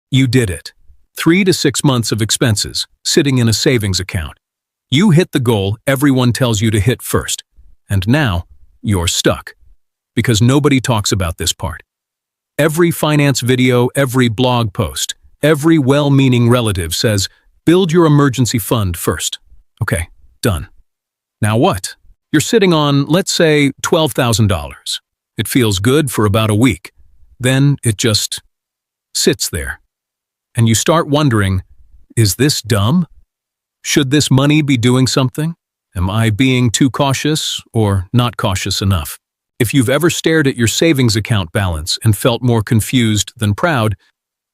You did it. 3 to 6 months of expenses, sitting in a savings account. You hit the goal everyone tells you to hit first. And now, you're stuck. Because nobody talks about this part. Every finance video, every blog post, every well-meaning relative says, build your emergency fund first. Okay, done. Now what? You're sitting on, let's say, $12,000. It feels good for about a week. Then it just sits there. And you start wondering, is this dumb? Should this money be doing something? Am I being too cautious or not cautious enough? If you've ever stared at your savings account balance and felt more confused than proud,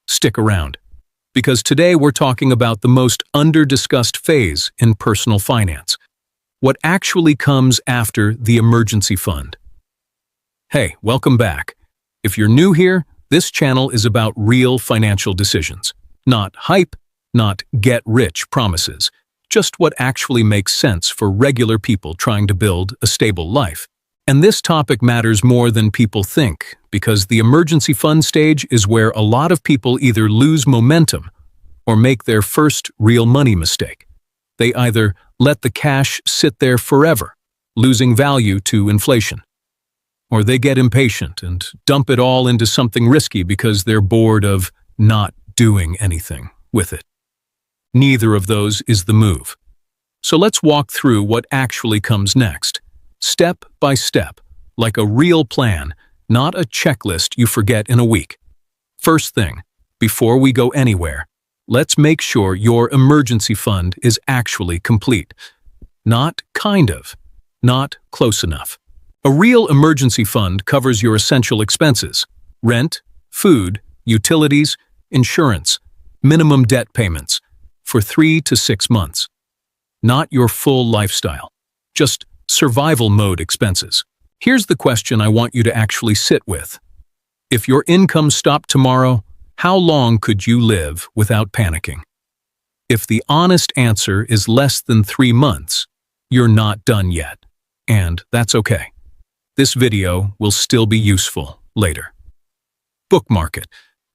stick around. Because today we're talking about the most under-discussed phase in personal finance. What actually comes after the emergency fund. Hey, welcome back. If you're new here, this channel is about real financial decisions. Not hype, not get-rich promises. Just what actually makes sense for regular people trying to build a stable life. And this topic matters more than people think, because the emergency fund stage is where a lot of people either lose momentum or make their first real money mistake. They either let the cash sit there forever, losing value to inflation, or they get impatient and dump it all into something risky because they're bored of not doing anything with it. Neither of those is the move. So let's walk through what actually comes next, step by step, like a real plan, not a checklist you forget in a week. First thing, before we go anywhere, let's make sure your emergency fund is actually complete. Not kind of, not close enough. A real emergency fund covers your essential expenses, rent, food, utilities, insurance, minimum debt payments, for 3 to 6 months. Not your full lifestyle, just survival mode expenses. Here's the question I want you to actually sit with. If your income stopped tomorrow, how long could you live without panicking? If the honest answer is less than 3 months, you're not done yet. And that's okay. This video will still be useful later. Bookmark it.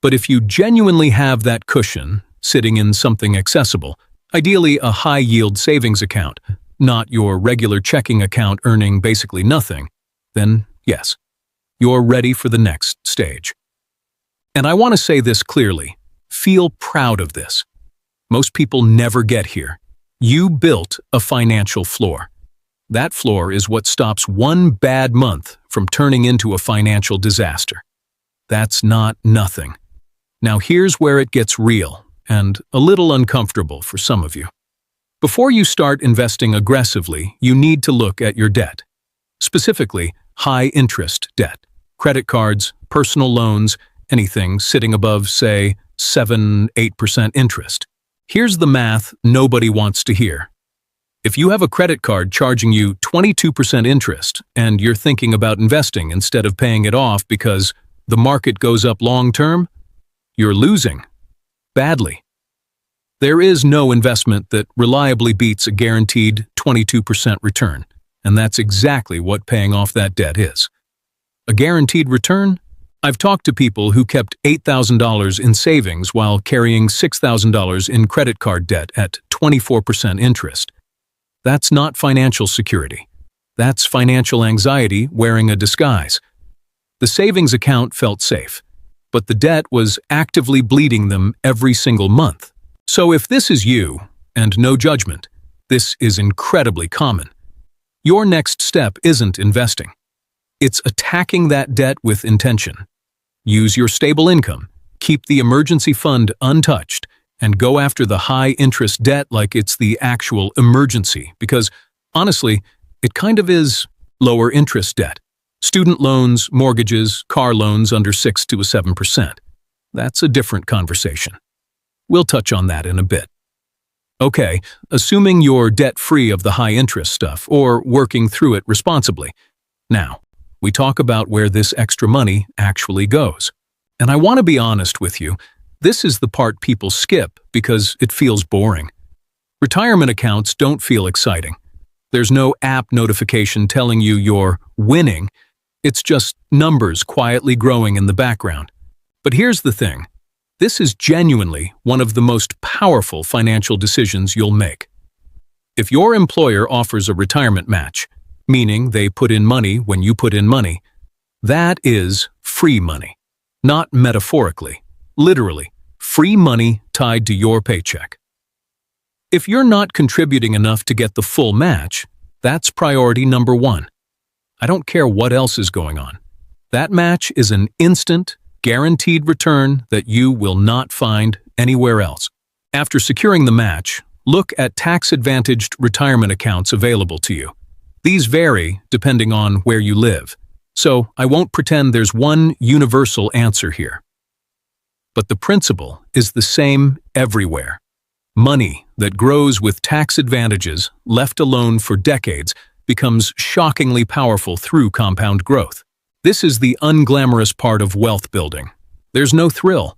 But if you genuinely have that cushion sitting in something accessible, ideally a high-yield savings account, not your regular checking account earning basically nothing, then yes, you're ready for the next stage. And I want to say this clearly. Feel proud of this. Most people never get here. You built a financial floor. That floor is what stops one bad month from turning into a financial disaster. That's not nothing. Now here's where it gets real and a little uncomfortable for some of you. Before you start investing aggressively, you need to look at your debt. Specifically, high-interest debt, credit cards, personal loans, anything sitting above, say, 7–8% interest. Here's the math nobody wants to hear. If you have a credit card charging you 22% interest and you're thinking about investing instead of paying it off because the market goes up long-term, you're losing. Badly. There is no investment that reliably beats a guaranteed 22% return, and that's exactly what paying off that debt is. A guaranteed return? I've talked to people who kept $8,000 in savings while carrying $6,000 in credit card debt at 24% interest. That's not financial security. That's financial anxiety wearing a disguise. The savings account felt safe, but the debt was actively bleeding them every single month. So if this is you, and no judgment, this is incredibly common. Your next step isn't investing. It's attacking that debt with intention. Use your stable income, keep the emergency fund untouched, and go after the high-interest debt like it's the actual emergency, because, honestly, it kind of is lower-interest debt. Student loans, mortgages, car loans under 6 to 7%. That's a different conversation. We'll touch on that in a bit. Okay, assuming you're debt-free of the high-interest stuff, or working through it responsibly. Now, we talk about where this extra money actually goes. And I want to be honest with you, this is the part people skip because it feels boring. Retirement accounts don't feel exciting. There's no app notification telling you you're winning. It's just numbers quietly growing in the background. But here's the thing. This is genuinely one of the most powerful financial decisions you'll make. If your employer offers a retirement match, meaning they put in money when you put in money, that is free money. Not metaphorically, literally, free money tied to your paycheck. If you're not contributing enough to get the full match, that's priority number one. I don't care what else is going on. That match is an instant, guaranteed return that you will not find anywhere else. After securing the match, look at tax-advantaged retirement accounts available to you. These vary depending on where you live, so I won't pretend there's one universal answer here. But the principle is the same everywhere. Money that grows with tax advantages, left alone for decades, becomes shockingly powerful through compound growth. This is the unglamorous part of wealth building. There's no thrill.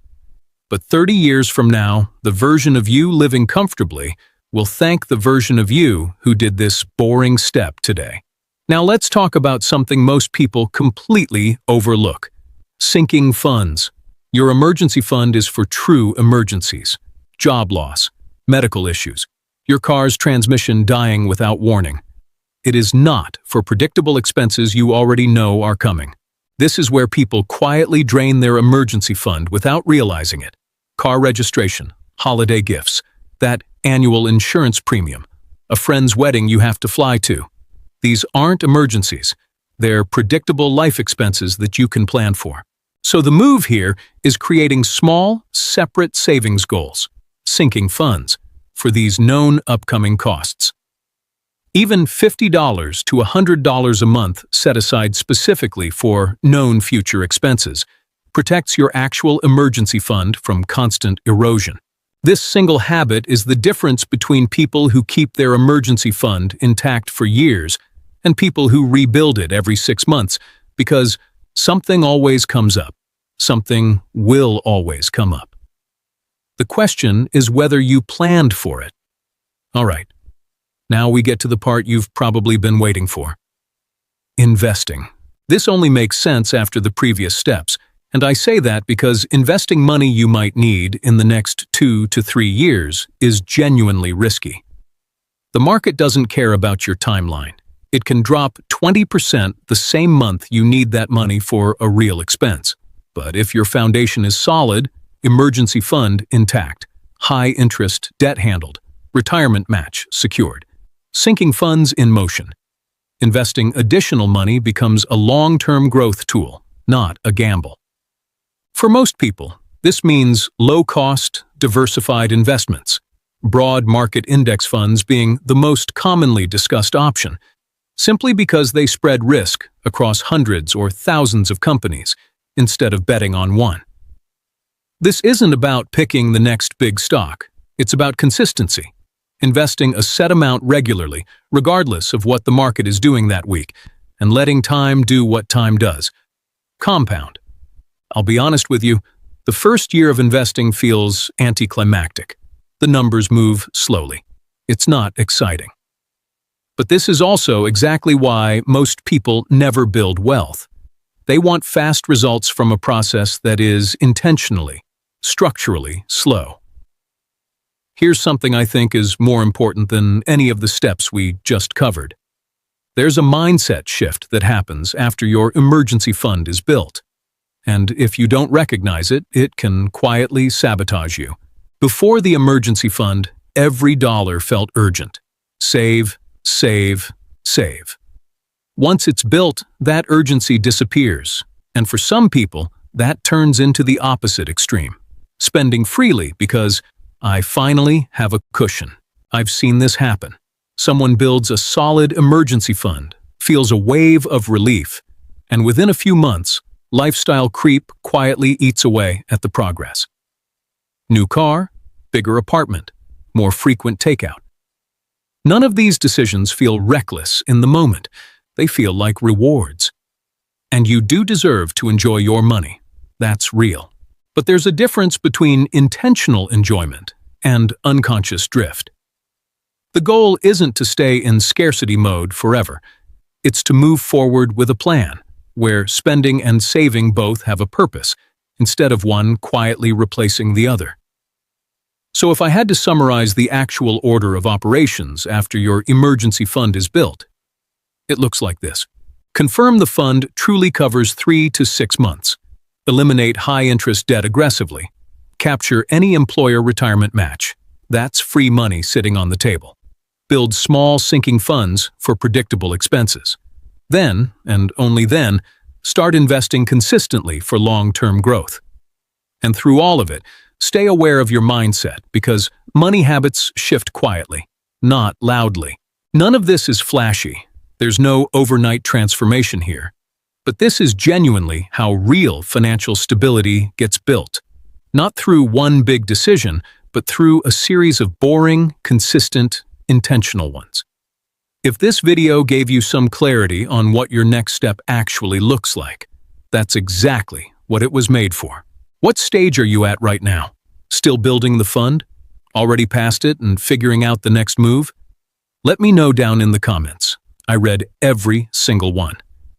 But 30 years from now, the version of you living comfortably will thank the version of you who did this boring step today. Now let's talk about something most people completely overlook: sinking funds. Your emergency fund is for true emergencies: job loss, medical issues, your car's transmission dying without warning. It is not for predictable expenses you already know are coming. This is where people quietly drain their emergency fund without realizing it. Car registration, holiday gifts, that annual insurance premium, a friend's wedding you have to fly to. These aren't emergencies. They're predictable life expenses that you can plan for. So the move here is creating small, separate savings goals, sinking funds, for these known upcoming costs. Even $50 to $100 a month set aside specifically for known future expenses protects your actual emergency fund from constant erosion. This single habit is the difference between people who keep their emergency fund intact for years and people who rebuild it every 6 months, because something always comes up. Something will always come up. The question is whether you planned for it. All right. Now we get to the part you've probably been waiting for. Investing. This only makes sense after the previous steps, and I say that because investing money you might need in the next 2 to 3 years is genuinely risky. The market doesn't care about your timeline. It can drop 20% the same month you need that money for a real expense. But if your foundation is solid, emergency fund intact, high interest debt handled, retirement match secured, sinking funds in motion, investing additional money becomes a long-term growth tool, not a gamble. For most people, this means low-cost, diversified investments, broad market index funds being the most commonly discussed option, simply because they spread risk across hundreds or thousands of companies instead of betting on one. This isn't about picking the next big stock. It's about consistency. Investing a set amount regularly, regardless of what the market is doing that week, and letting time do what time does. Compound. I'll be honest with you, the first year of investing feels anticlimactic. The numbers move slowly. It's not exciting. But this is also exactly why most people never build wealth. They want fast results from a process that is intentionally, structurally slow. Here's something I think is more important than any of the steps we just covered. There's a mindset shift that happens after your emergency fund is built. And if you don't recognize it, it can quietly sabotage you. Before the emergency fund, every dollar felt urgent. Save, save, save. Once it's built, that urgency disappears. And for some people, that turns into the opposite extreme. Spending freely because I finally have a cushion. I've seen this happen. Someone builds a solid emergency fund, feels a wave of relief, and within a few months, lifestyle creep quietly eats away at the progress. New car, bigger apartment, more frequent takeout. None of these decisions feel reckless in the moment. They feel like rewards. And you do deserve to enjoy your money. That's real. But there's a difference between intentional enjoyment and unconscious drift. The goal isn't to stay in scarcity mode forever. It's to move forward with a plan, where spending and saving both have a purpose, instead of one quietly replacing the other. So if I had to summarize the actual order of operations after your emergency fund is built, it looks like this. Confirm the fund truly covers 3 to 6 months. Eliminate high-interest debt aggressively. Capture any employer retirement match. That's free money sitting on the table. Build small sinking funds for predictable expenses. Then, and only then, start investing consistently for long-term growth. And through all of it, stay aware of your mindset because money habits shift quietly, not loudly. None of this is flashy. There's no overnight transformation here. But this is genuinely how real financial stability gets built. Not through one big decision, but through a series of boring, consistent, intentional ones. If this video gave you some clarity on what your next step actually looks like, that's exactly what it was made for. What stage are you at right now? Still building the fund? Already past it and figuring out the next move? Let me know down in the comments. I read every single one.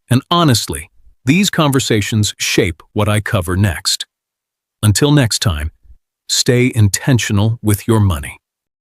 And honestly, these conversations shape what I cover next. Until next time, stay intentional with your money.